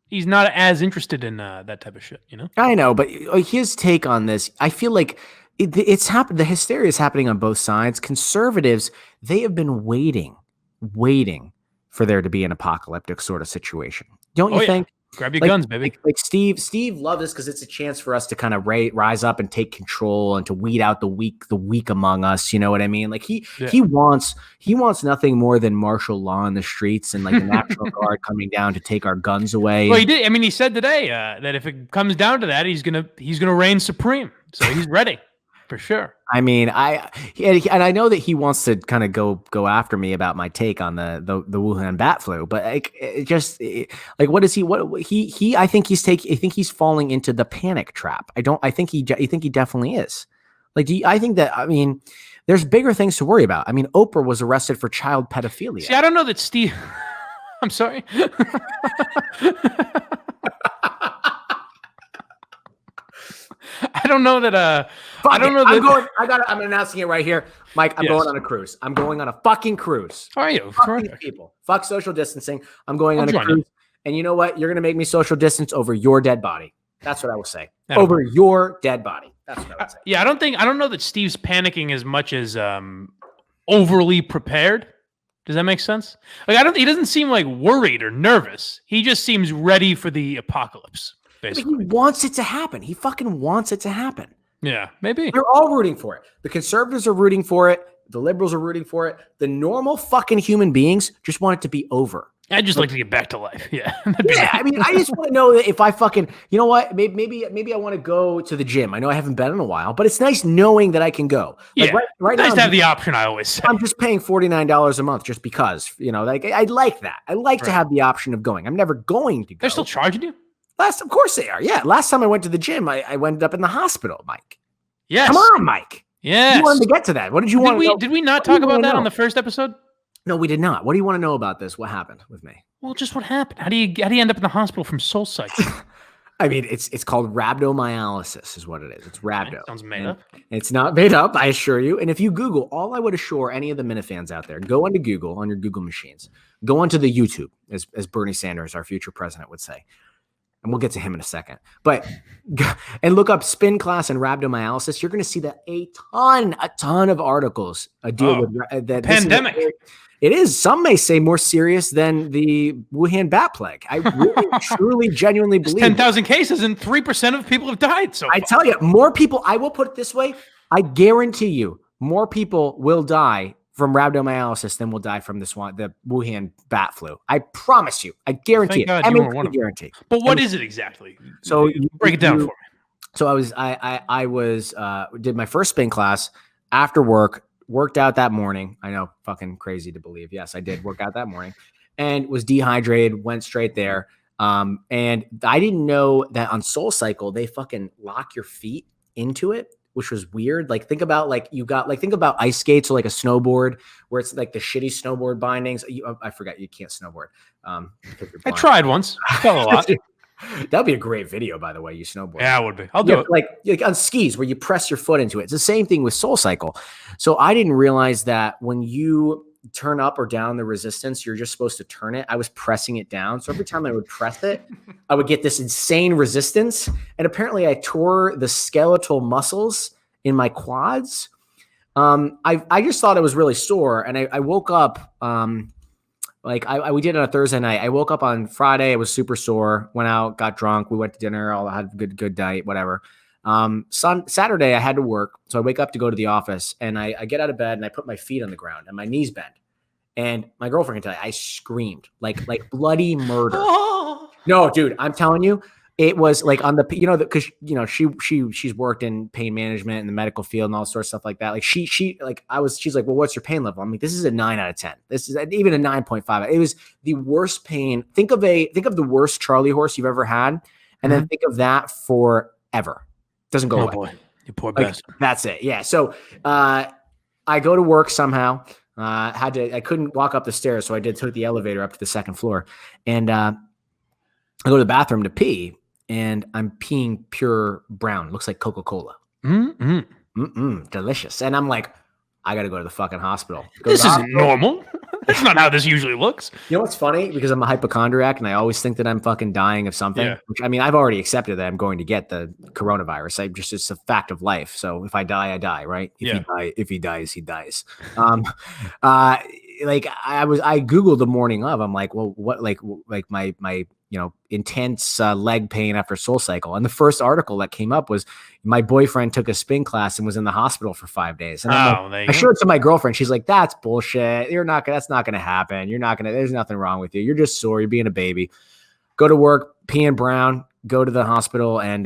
Speaker 2: He's not as interested in that type of shit, you know?
Speaker 1: I know, but his take on this, I feel like it's happened. The hysteria is happening on both sides. Conservatives, they have been waiting for there to be an apocalyptic sort of situation. Don't you think?
Speaker 2: Grab your guns, baby.
Speaker 1: Like Steve loved this because it's a chance for us to kind of rise up and take control and to weed out the weak among us. You know what I mean? Like he wants nothing more than martial law in the streets and like the National Guard coming down to take our guns away.
Speaker 2: Well, he did. I mean, he said today that if it comes down to that, he's gonna reign supreme. So he's ready. For sure.
Speaker 1: I mean, and I know that he wants to kind of go after me about my take on the Wuhan bat flu, but what is he? I think he's falling into the panic trap. I think he definitely is. I mean, there's bigger things to worry about. I mean, Oprah was arrested for child pedophilia.
Speaker 2: See, I don't know that Steve. I'm sorry. I don't know that.
Speaker 1: I'm announcing it right here, Mike. I'm going on a cruise. I'm going on a fucking cruise.
Speaker 2: How are you?
Speaker 1: Fuck these people. Fuck social distancing. I'm going on a cruise. And you know what? You're gonna make me social distance over your dead body. That's what I will say. Over your dead body. That's what I would say.
Speaker 2: Yeah, I don't know that Steve's panicking as much as overly prepared. Does that make sense? Like he doesn't seem like worried or nervous. He just seems ready for the apocalypse. Basically.
Speaker 1: He wants it to happen. He fucking wants it to happen.
Speaker 2: Yeah, maybe.
Speaker 1: They're all rooting for it. The conservatives are rooting for it. The liberals are rooting for it. The normal fucking human beings just want it to be over.
Speaker 2: I'd just like to get back to life. Yeah.
Speaker 1: Yeah. I mean, I just want to know that if I fucking, you know what? Maybe I want to go to the gym. I know I haven't been in a while, but it's nice knowing that I can go.
Speaker 2: Yeah. Like right now, nice to have the option, I always say.
Speaker 1: I'm just paying $49 a month just because, you know, like I like that. I like to have the option of going. I'm never going to go.
Speaker 2: They're still charging you?
Speaker 1: Of course they are. Yeah. Last time I went to the gym, I ended up in the hospital, Mike.
Speaker 2: Yes.
Speaker 1: Come on, Mike.
Speaker 2: Yes.
Speaker 1: You wanted to get to that. What did you want to know?
Speaker 2: Did we not talk about that on the first episode?
Speaker 1: No, we did not. What do you want to know about this? What happened with me?
Speaker 2: Well, just what happened. How do you end up in the hospital from soul cycle?
Speaker 1: I mean, it's called rhabdomyolysis is what it is. It's rhabdo.
Speaker 2: That sounds made up.
Speaker 1: It's not made up, I assure you. And if you Google, all I would assure any of the Minifans out there, go onto Google on your Google machines. Go onto the YouTube, as Bernie Sanders, our future president, would say. And we'll get to him in a second. But and look up spin class and rhabdomyolysis. You're going to see that a ton of articles deal with that
Speaker 2: pandemic.
Speaker 1: It is. Some may say more serious than the Wuhan bat plague. I really, truly, genuinely believe
Speaker 2: 10,000 cases and 3% of people have died. So
Speaker 1: I tell you, more people. I will put it this way: I guarantee you, more people will die from rhabdomyolysis than will die from the Wuhan bat flu. I promise you. I guarantee it. I guarantee.
Speaker 2: But what is it exactly?
Speaker 1: So
Speaker 2: break it down for me.
Speaker 1: So I was did my first spin class after work. Worked out that morning. I know, fucking crazy to believe. Yes, I did work out that morning and was dehydrated, went straight there. And I didn't know that on Soul Cycle, they fucking lock your feet into it, which was weird. Like think about ice skates or like a snowboard where it's like the shitty snowboard bindings. I forgot you can't snowboard.
Speaker 2: I tried once. Fell a lot.
Speaker 1: That'd be a great video, by the way. You snowboard.
Speaker 2: Yeah, it would be. I'll do it.
Speaker 1: Like on skis where you press your foot into it. It's the same thing with Soul Cycle. So I didn't realize that when you turn up or down the resistance. You're just supposed to turn it. I was pressing it down. So every time I would press it, I would get this insane resistance. And apparently I tore the skeletal muscles in my quads. I just thought it was really sore. And I woke up, we did it on a Thursday night. I woke up on Friday. I was super sore, went out, got drunk. We went to dinner. All had a good night, whatever. Saturday I had to work. So I wake up to go to the office and I get out of bed and I put my feet on the ground and my knees bend. And my girlfriend can tell you, I screamed like bloody murder. No, dude, I'm telling you, it was like on the, because she's worked in pain management in the medical field and all sorts of stuff like that. Like she's like, well, what's your pain level? I'm like, this is a 9 out of 10. This is even a 9.5. It was the worst pain. Think of the worst Charlie horse you've ever had. And then think of that forever. Doesn't go away.
Speaker 2: Boy, you poor bastard.
Speaker 1: That's it. Yeah. So, I go to work somehow, I couldn't walk up the stairs. So I took the elevator up to the second floor and, I go to the bathroom to pee. And I'm peeing pure brown. Looks like Coca-Cola. Delicious. And I'm like, I got to go to the fucking hospital.
Speaker 2: This isn't normal. That's not how this usually looks.
Speaker 1: You know what's funny? Because I'm a hypochondriac and I always think that I'm fucking dying of something. Yeah. Which, I mean, I've already accepted that I'm going to get the coronavirus. It's a fact of life. So if I die, I die, right? If he dies, he dies. I Googled the morning of. I'm like, well, what, like my intense leg pain after Soul Cycle. And the first article that came up was my boyfriend took a spin class and was in the hospital for 5 days. And I showed it to my girlfriend. She's like, that's bullshit. That's not going to happen. There's nothing wrong with you. You're just sore. You're being a baby. Go to work, peeing brown, go to the hospital. And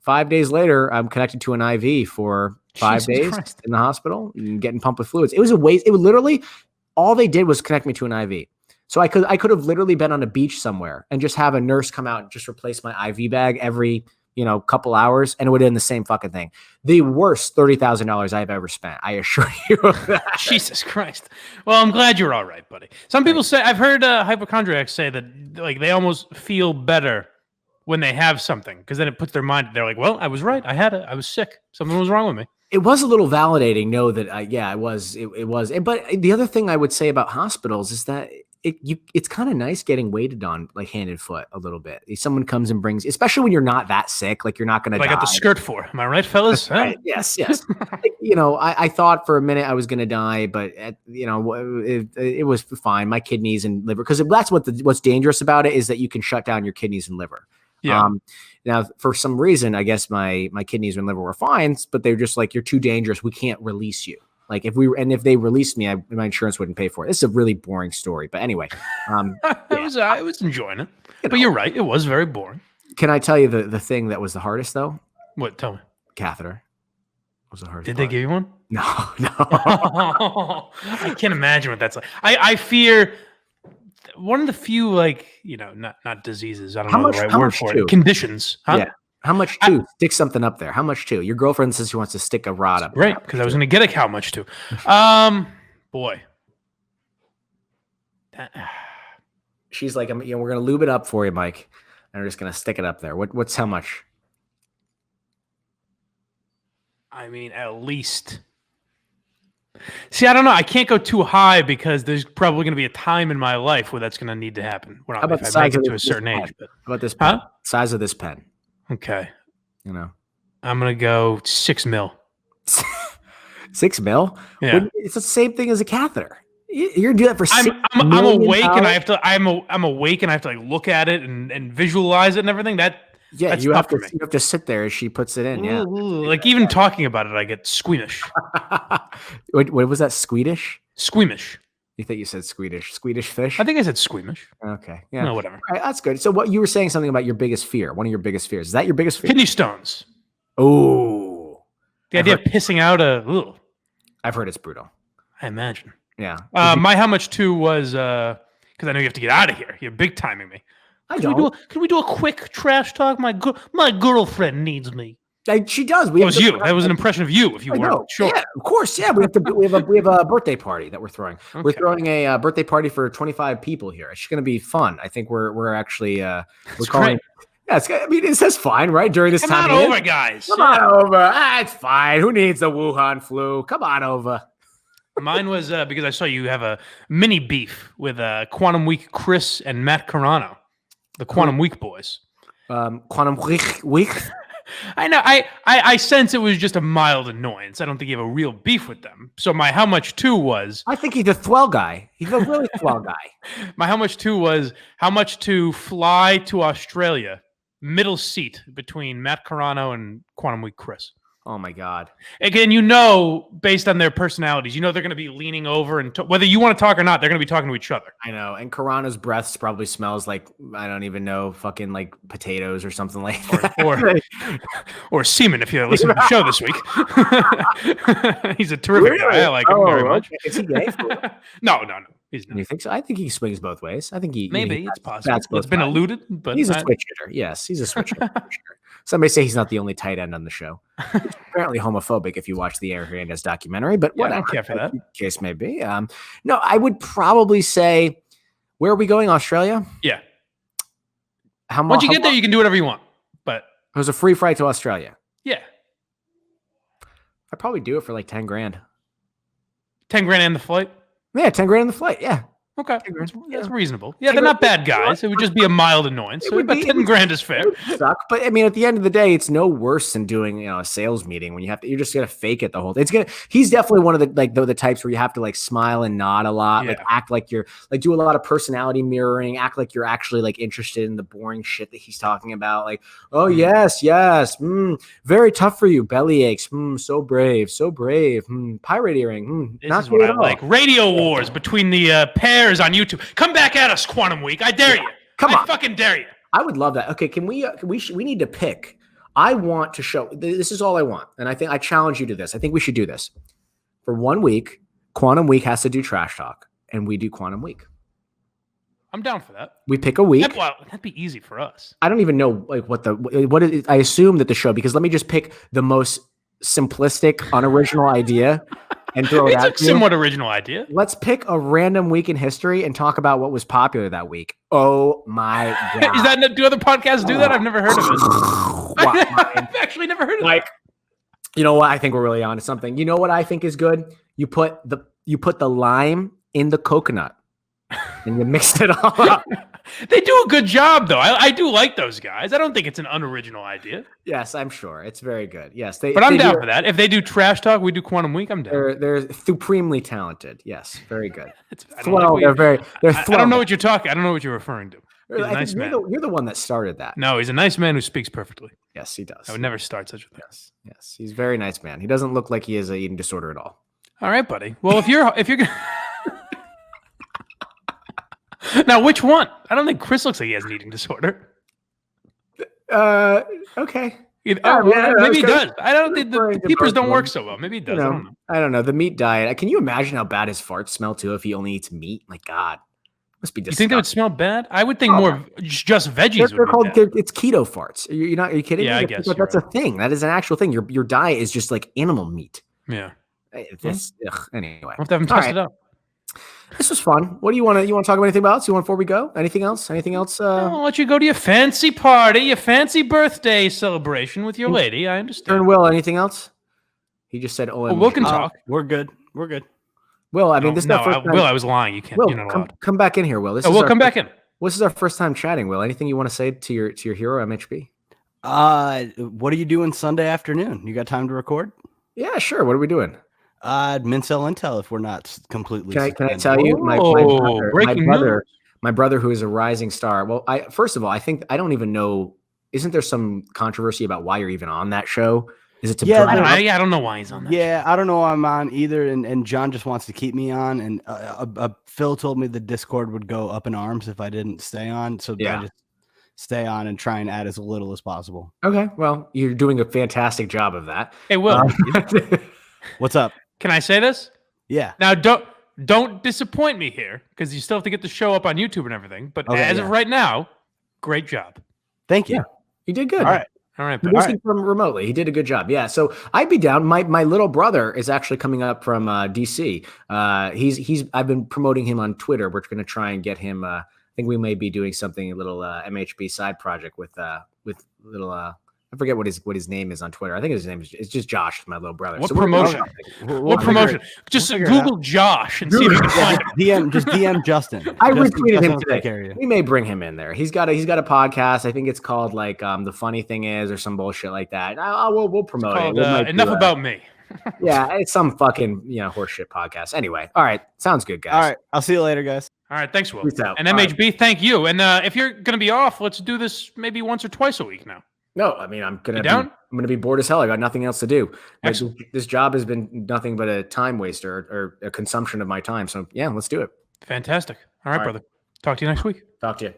Speaker 1: 5 days later, I'm connected to an IV for 5 days in the hospital and getting pumped with fluids. It was a waste. It was literally all they did was connect me to an IV. So I could have literally been on a beach somewhere and just have a nurse come out and just replace my IV bag every, couple hours, and it would have been the same fucking thing. The worst $30,000 I've ever spent. I assure you of that.
Speaker 2: Jesus Christ. Well, I'm glad you're all right, buddy. Some people say, I've heard hypochondriacs say that like they almost feel better when they have something because then it puts their mind. They're like, well, I was right. I had it. I was sick. Something was wrong with me.
Speaker 1: It was a little validating. Know that it was. It was. But the other thing I would say about hospitals is that it's kind of nice getting waited on like hand and foot a little bit. If someone comes and brings, especially when you're not that sick, like you're not going to die.
Speaker 2: I got the skirt for. Am I right, fellas?
Speaker 1: Right. Yes. I thought for a minute I was going to die, but it was fine. My kidneys and liver, because that's what's dangerous about it is that you can shut down your kidneys and liver.
Speaker 2: Yeah.
Speaker 1: Now, for some reason, I guess my kidneys and liver were fine, but they were just like, you're too dangerous. We can't release you. Like if they released me, my insurance wouldn't pay for it. It's a really boring story, but anyway,
Speaker 2: I was enjoying it. But you're right, it was very boring.
Speaker 1: Can I tell you the thing that was the hardest though?
Speaker 2: What? Tell me.
Speaker 1: Catheter was the hardest.
Speaker 2: Did they give you one?
Speaker 1: No.
Speaker 2: I can't imagine what that's like. I fear one of the few not diseases. I don't know the right word for it. Conditions. Huh? Yeah.
Speaker 1: How much too? Stick something up there. How much too? Your girlfriend says she wants to stick a rod up.
Speaker 2: Right, because I was going to get a how much too. Boy.
Speaker 1: She's like, we're going to lube it up for you, Mike. And we're just going to stick it up there. What's how much?
Speaker 2: I mean, at least. See, I don't know. I can't go too high because there's probably going to be a time in my life where that's going to need to happen. How about the size of a certain age? But
Speaker 1: how about this pen? Huh? Size of this pen.
Speaker 2: Okay.
Speaker 1: I'm
Speaker 2: going to go 6 mil.
Speaker 1: 6 mil?
Speaker 2: Yeah.
Speaker 1: It's the same thing as a catheter. You're doing that for
Speaker 2: I'm awake and I have to I'm awake and I have to like look at it and visualize it and everything. That's
Speaker 1: you have to sit there as she puts it in. Yeah.
Speaker 2: Like even talking about it, I get squeamish.
Speaker 1: What was that? Squeamish?
Speaker 2: Squeamish.
Speaker 1: You think you said Swedish fish?
Speaker 2: I think I said squeamish.
Speaker 1: Okay. Yeah.
Speaker 2: No, whatever.
Speaker 1: All right, that's good. So what you were saying something about your biggest fear, one of your biggest fears. Is that your biggest fear?
Speaker 2: Kidney stones.
Speaker 1: Oh.
Speaker 2: The idea of pissing out
Speaker 1: I've heard it's brutal.
Speaker 2: I imagine.
Speaker 1: Yeah.
Speaker 2: My how much too was because I know you have to get out of here. You're big timing me. Can we do a quick trash talk? My girlfriend needs me.
Speaker 1: She does.
Speaker 2: That was you. That was an impression of you. If you weren't sure.
Speaker 1: Yeah, of course. Yeah, we have a birthday party that we're throwing. Okay. We're throwing a birthday party for 25 people here. It's going to be fun. I think we're actually we're calling. Great. Yeah, it says fine, right? During this time.
Speaker 2: Come on over, guys.
Speaker 1: Come on over. It's fine. Who needs the Wuhan flu? Come on over.
Speaker 2: Mine was because I saw you have a mini beef with Quantum Week Chris and Matt Carano, the Quantum Week boys.
Speaker 1: Quantum Week.
Speaker 2: I know. I sense it was just a mild annoyance. I don't think you have a real beef with them. So my how much two was.
Speaker 1: I think he's a swell guy. He's a really swell guy.
Speaker 2: My how much two was how much to fly to Australia, middle seat between Matt Carano and Quantum Week Chris.
Speaker 1: Oh my God!
Speaker 2: Again, based on their personalities, they're going to be leaning over and whether you want to talk or not, they're going to be talking to each other.
Speaker 1: I know. And Carano's breath probably smells like I don't even know, fucking like potatoes or something like that.
Speaker 2: Or semen. If you listen to the show this week, he's a terrific guy. I like him very much.
Speaker 1: Is he gay?
Speaker 2: No. He's not.
Speaker 1: You think so? I think he swings both ways. I think
Speaker 2: maybe it's possible. It's been alluded, but
Speaker 1: he's a switch hitter. Yes, he's a switch hitter. For sure. Somebody say he's not the only tight end on the show. He's apparently homophobic if you watch the Aaron Hernandez documentary, but whatever.
Speaker 2: I don't care for that.
Speaker 1: Case may be. No, I would probably say, where are we going? Australia?
Speaker 2: Yeah. Once you get there, you can do whatever you want. But
Speaker 1: it was a free flight to Australia.
Speaker 2: Yeah.
Speaker 1: I'd probably do it for like 10 grand.
Speaker 2: 10 grand and the flight?
Speaker 1: Yeah, 10 grand in the flight. Yeah.
Speaker 2: Okay. That's reasonable. Yeah, they're not bad guys. It would just be a mild annoyance. So about 10 grand is fair.
Speaker 1: It would suck. But I mean, at the end of the day, it's no worse than doing a sales meeting when you're just gonna fake it the whole thing. He's definitely one of the types where you have to like smile and nod a lot, like act like you're like do a lot of personality mirroring, act like you're actually like interested in the boring shit that he's talking about. Like, oh yes, very tough for you, belly aches, so brave, pirate earring,
Speaker 2: this is what I like. Radio wars between the pairs on YouTube. Come back at us, Quantum Week. I dare you. Come on. I fucking dare you.
Speaker 1: I would love that. Okay, can we need to pick. I want to show this is all I want. And I think I challenge you to this. I think we should do this. For 1 week, Quantum Week has to do trash talk and we do Quantum Week.
Speaker 2: I'm down for that.
Speaker 1: We pick a week.
Speaker 2: That'd be easy for us.
Speaker 1: I don't even know like what is I assume that the show because let me just pick the most simplistic, unoriginal idea. And throw it out.
Speaker 2: It's a somewhat original idea.
Speaker 1: Let's pick a random week in history and talk about what was popular that week. Oh my God!
Speaker 2: Do other podcasts do that? I've never heard of it. I've actually never heard of it.
Speaker 1: You know what? I think we're really onto something. You know what I think is good? You put the lime in the coconut and you mixed it all up.
Speaker 2: They do a good job, though. I do like those guys. I don't think it's an unoriginal idea.
Speaker 1: Yes, I'm sure. It's very good. Yes.
Speaker 2: But I'm down for that. If they do trash talk, we do Quantum Week, I'm down.
Speaker 1: They're supremely talented. Yes, very good.
Speaker 2: I don't know what you're talking. I don't know what you're referring to. He's a nice man.
Speaker 1: You're the one that started that.
Speaker 2: No, he's a nice man who speaks perfectly.
Speaker 1: Yes, he does.
Speaker 2: I would never start such a thing.
Speaker 1: Yes. He's a very nice man. He doesn't look like he has an eating disorder at all.
Speaker 2: All right, buddy. Well, if you're now, which one? I don't think Chris looks like he has an eating disorder.
Speaker 1: Okay.
Speaker 2: Maybe he does. I don't think the peepers don't work so well. Maybe he does.
Speaker 1: I don't know. The meat diet. Can you imagine how bad his farts smell too if he only eats meat? My God, must be disgusting.
Speaker 2: You think they would smell bad? I would think more just veggies.
Speaker 1: They're called. It's keto farts. Are you kidding?
Speaker 2: Yeah, I guess
Speaker 1: that's a thing. That is an actual thing. Your diet is just like animal meat.
Speaker 2: Yeah.
Speaker 1: Anyway,
Speaker 2: we'll have to have him test it out.
Speaker 1: This was fun. What do you want to talk about? Anything else? Before we go? Anything else?
Speaker 2: I'll let you go to your fancy party, your fancy birthday celebration with your lady. I understand.
Speaker 1: Will, anything else? He just said, "Oh,
Speaker 2: Will can talk.
Speaker 3: We're good.
Speaker 1: Will, I mean, this is our first time.
Speaker 2: Will, I was lying. You can't.
Speaker 1: Will,
Speaker 2: you're not allowed.
Speaker 1: Come back in here, Will.
Speaker 2: Will, come back in.
Speaker 1: This is our first time chatting. Will, anything you want to say to your hero MHB?
Speaker 3: What are you doing Sunday afternoon? You got time to record?
Speaker 1: Yeah, sure. What are we doing?
Speaker 3: Mincel Intel if we're not completely.
Speaker 1: Can I tell you my brother who is a rising star. Well, first of all, I think I don't even know. Isn't there some controversy about why you're even on that show? Is it to
Speaker 2: I don't know why he's on that.
Speaker 3: Yeah, I don't know why I'm on either. And John just wants to keep me on. And Phil told me the Discord would go up in arms if I didn't stay on. So I just stay on and try and add as little as possible.
Speaker 1: Okay, well, you're doing a fantastic job of that.
Speaker 2: Hey, Will,
Speaker 3: what's up?
Speaker 2: Can I say this?
Speaker 3: Yeah.
Speaker 2: Now, don't disappoint me here because you still have to get the show up on YouTube and everything. But as of right now, great job.
Speaker 3: Thank you.
Speaker 1: Yeah, you did good.
Speaker 2: All right.
Speaker 1: Producing from remotely, he did a good job. Yeah. So I'd be down. My little brother is actually coming up from DC. I've been promoting him on Twitter. We're going to try and get him. I think we may be doing something a little MHB side project with little I forget what his name is on Twitter. I think his name is just Josh, my little brother.
Speaker 2: What promotion? What promotion? Just Google Josh and see if you can find him.
Speaker 3: DM Justin.
Speaker 1: I retweeted him today. We may bring him in there. He's got a podcast. I think it's called like The Funny Thing Is or some bullshit like that. We'll promote it.
Speaker 2: Enough about me.
Speaker 1: Yeah, it's some fucking horseshit podcast. Anyway, all right, sounds good, guys.
Speaker 3: All right, I'll see you later, guys.
Speaker 2: All right, thanks, Will. And MHB, thank you. And if you're gonna be off, let's do this maybe once or twice a week now.
Speaker 1: No, I mean I'm gonna be bored as hell. I got nothing else to do. This job has been nothing but a time waster or a consumption of my time. So yeah, let's do it.
Speaker 2: Fantastic. All right, brother. Talk to you next week.
Speaker 1: Talk to you.